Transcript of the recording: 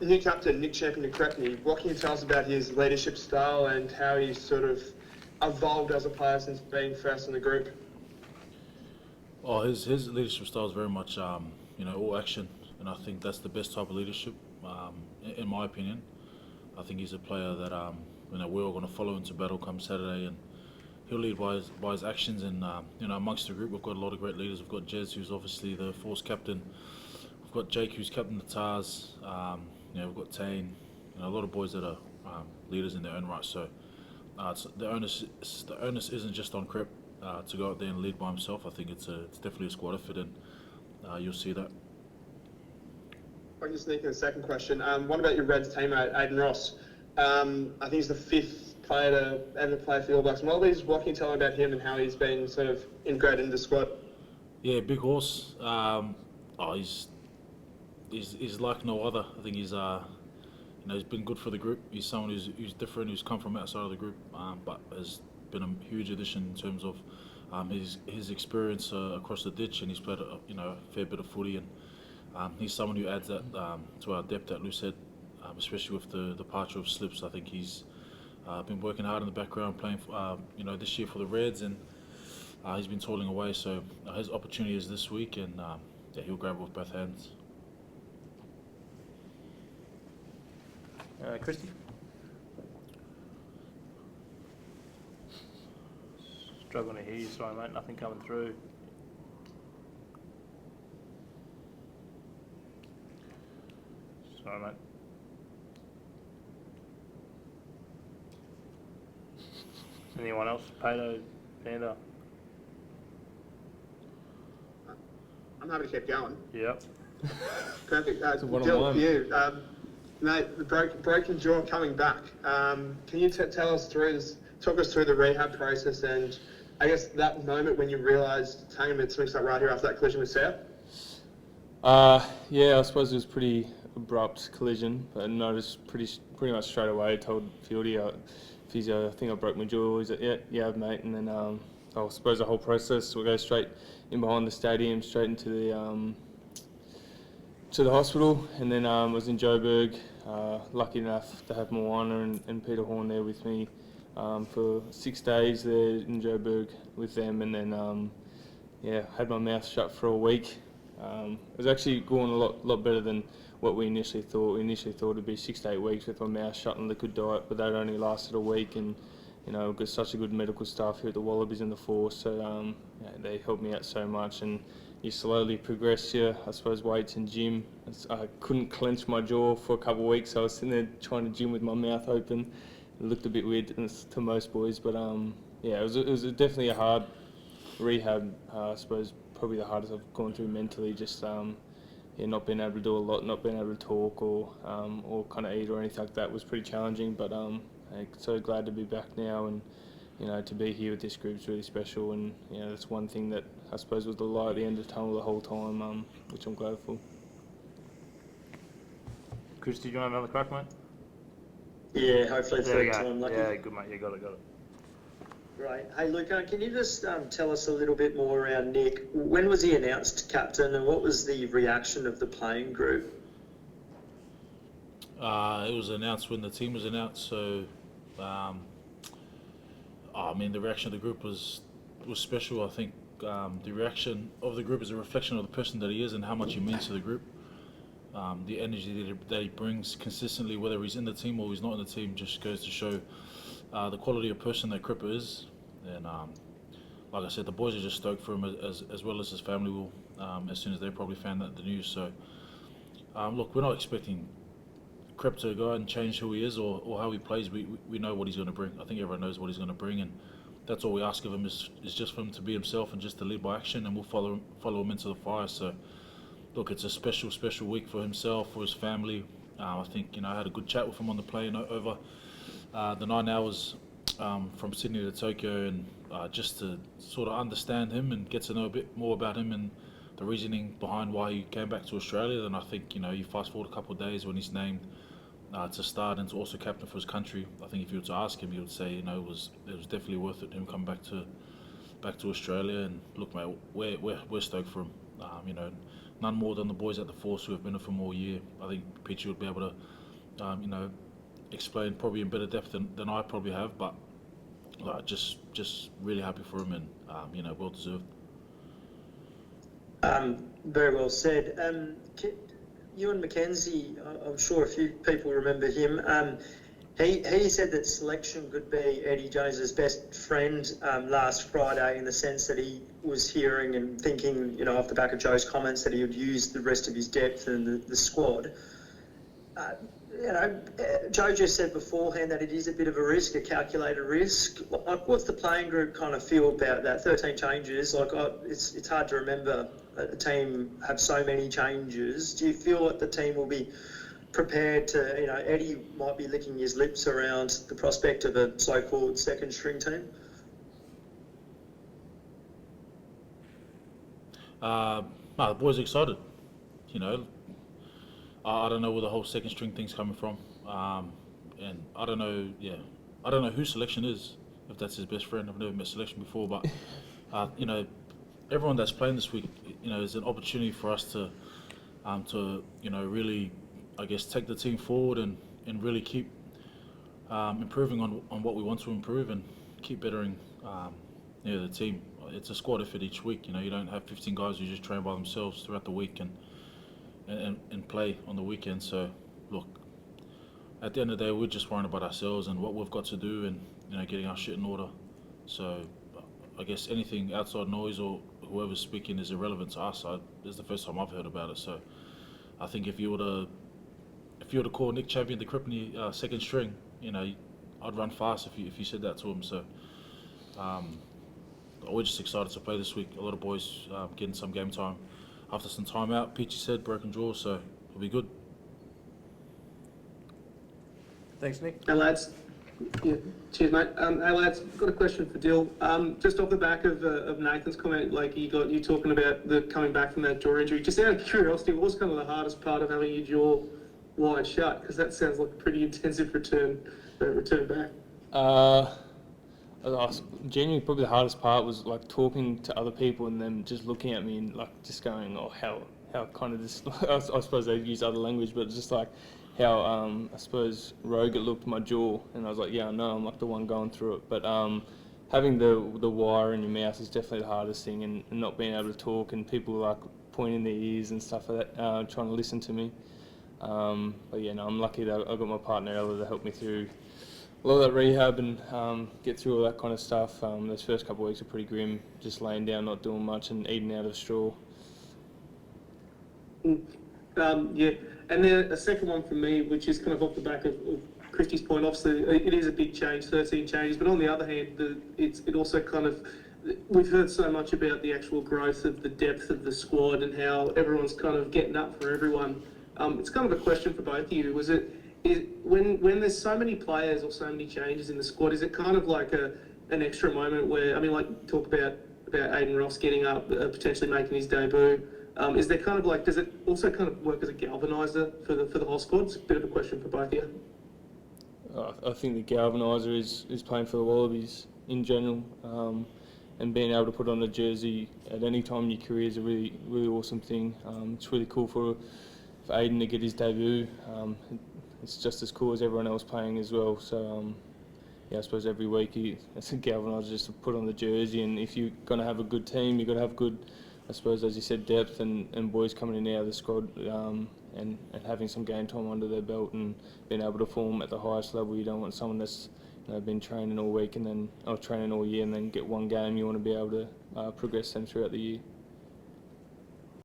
New captain, Nick Champion-Crepney, what can you tell us about his leadership style and how he's sort of evolved as a player since being first in the group? Oh, his leadership style is very much, all action, and I think that's the best type of leadership, in my opinion. I think he's a player that, we're all going to follow into battle come Saturday, and he'll lead by his actions. And amongst the group, we've got a lot of great leaders. We've got Jez, who's obviously the force captain. We've got Jake, who's captain the Tars. We've got Tane. A lot of boys that are leaders in their own right. So the onus isn't just on Crep to go out there and lead by himself. I think it's definitely a squad effort, and you'll see that. I can sneak in a second question. What about your Reds teammate, Aiden Ross? I think he's the fifth player to ever play for the All Blacks and Wallabies. What can you tell me about him and how he's been sort of integrated into the squad? Yeah, big horse. He's like no other. I think he's he's been good for the group. He's someone who's different, who's come from outside of the group, but has been a huge addition in terms of his experience across the ditch, and he's played a fair bit of footy, and he's someone who adds that to our depth at loose head, especially with the departure of Slips. I think he's been working hard in the background, playing this year for the Reds, and he's been toiling away. So his opportunity is this week, and he'll grab it with both hands. Christy? Struggling to hear you, sorry mate, nothing coming through. Sorry mate. Anyone else? Pato, Panda? I'm happy to keep going. Yep. Perfect. Jill, for you. Mate, the broken jaw coming back. Can you talk us through the rehab process and I guess that moment when you realised, hang on a minute, something's not right here after that collision with South? Yeah, I suppose it was pretty abrupt collision, but I noticed pretty much straight away. I told Fieldy, physio, I think I broke my jaw. He's like, yeah, mate. And then I suppose the whole process will go straight in behind the stadium, straight into the hospital, and then was in Joburg. Lucky enough to have Moana and Peter Horn there with me for 6 days there in Joburg with them, and then had my mouth shut for a week. It was actually going a lot better than what we initially thought. We initially thought it'd be 6 to 8 weeks with my mouth shut and liquid diet, but that only lasted a week. And we've got such a good medical staff here at the Wallabies and the Force, so they helped me out so much. And you slowly progress your, I suppose, weights and gym. I couldn't clench my jaw for a couple of weeks. I was sitting there trying to gym with my mouth open. It looked a bit weird to most boys, but it was definitely a hard rehab. I suppose probably the hardest I've gone through mentally. Just not being able to do a lot, not being able to talk or kind of eat or anything like that was pretty challenging. But so glad to be back now, and to be here with this group is really special. And that's one thing that I suppose was the light at the end of the tunnel the whole time, which I'm glad for. Chris, did you want another crack, mate? Yeah, hopefully third time lucky. Yeah, good mate, you got it. Great. Hey, Luca, can you just tell us a little bit more around Nick? When was he announced captain, and what was the reaction of the playing group? It was announced when the team was announced, so the reaction of the group was special. I think the reaction of the group is a reflection of the person that he is and how much he means to the group. The energy that he brings consistently, whether he's in the team or he's not in the team, just goes to show the quality of person that Cripper is. And like I said, the boys are just stoked for him as well as his family will, as soon as they probably found out the news. So look, we're not expecting Crip to go out and change who he is or how he plays. We know what he's going to bring. I think everyone knows what he's going to bring, and that's all we ask of him is just for him to be himself and just to lead by action, and we'll follow him into the fire. So look, it's a special week for himself, for his family. I think I had a good chat with him on the plane over the 9 hours from Sydney to Tokyo, and just to sort of understand him and get to know a bit more about him and the reasoning behind why he came back to Australia. Then I think you fast forward a couple of days when he's named to start and to also captain for his country. I think if you were to ask him, he would say it was definitely worth it him coming back to Australia. And look, mate, we're stoked for him. none more than the boys at the Force who have been with him all year. I think Pietsch would be able to, explain probably in better depth than I probably have, but just really happy for him and, well deserved. Very well said. Ewan McKenzie, I'm sure a few people remember him. He said that selection could be Eddie Jones's best friend last Friday, in the sense that he was hearing and thinking, off the back of Joe's comments, that he would use the rest of his depth and the squad. Joe just said beforehand that it is a bit of a risk, a calculated risk. Like, what's the playing group kind of feel about that? 13 changes. It's hard to remember a team have so many changes. Do you feel that the team will be prepared to, Eddie might be licking his lips around the prospect of a so-called second string team? No, the boys are excited. I don't know where the whole second string thing's coming from, and I don't know. Yeah, I don't know who Selection is. If that's his best friend, I've never met Selection before. But everyone that's playing this week, is an opportunity for us to really, I guess, take the team forward and really keep improving on what we want to improve and keep bettering the team. It's a squad effort each week. You don't have 15 guys who just train by themselves throughout the week and play on the weekend. So look, at the end of the day, we're just worrying about ourselves and what we've got to do and getting our shit in order. So I guess anything outside noise or whoever's speaking is irrelevant to us. This is the first time I've heard about it. So I think if you were to call Nick Champion the Cripney second string, I'd run fast if you said that to him. So we're just excited to play this week. A lot of boys getting some game time after some time out. Pietsch said broken jaw, so it'll be good. Thanks, Nick. Hey lads. Yeah, cheers, mate. Hey lads, got a question for Dill. Just off the back of Nathan's comment, like you talking about the coming back from that jaw injury. Just out of curiosity, what was kind of the hardest part of having your jaw wide shut? Because that sounds like a pretty intensive return back. Genuinely, probably the hardest part was like talking to other people and them just looking at me and like just going, oh, how kind of this. I suppose they use other language, but just like how I suppose rogue it looked, my jaw, and I was like, yeah, I know, I'm like the one going through it. But having the wire in your mouth is definitely the hardest thing, and not being able to talk and people like pointing their ears and stuff like that, trying to listen to me. But yeah, no, I'm lucky that I got my partner Ella to help me through a lot of that rehab and get through all that kind of stuff. Those first couple of weeks are pretty grim, just laying down, not doing much, and eating out of straw. Yeah, and then a second one for me, which is kind of off the back of Christy's point. Obviously, it is a big change, 13 changes, but on the other hand, it also kind of, we've heard so much about the actual growth of the depth of the squad and how everyone's kind of getting up for everyone. It's kind of a question for both of you. When there's so many players or so many changes in the squad, is it kind of like an extra moment where, talk about Aiden Ross getting up, potentially making his debut. Is there kind of like, does it also kind of work as a galvaniser for the whole squad? It's a bit of a question for both of you. I think the galvaniser is playing for the Wallabies in general, and being able to put on a jersey at any time in your career is a really, really awesome thing. It's really cool for Aiden to get his debut. It's just as cool as everyone else playing as well. So I suppose every week it's a galvaniser just to put on the jersey, and if you're going to have a good team, you've got to have good, I suppose, as you said, depth and boys coming in and out of the squad, and having some game time under their belt and being able to form at the highest level. You don't want someone that's been training all week or training all year and then get one game. You want to be able to progress them throughout the year.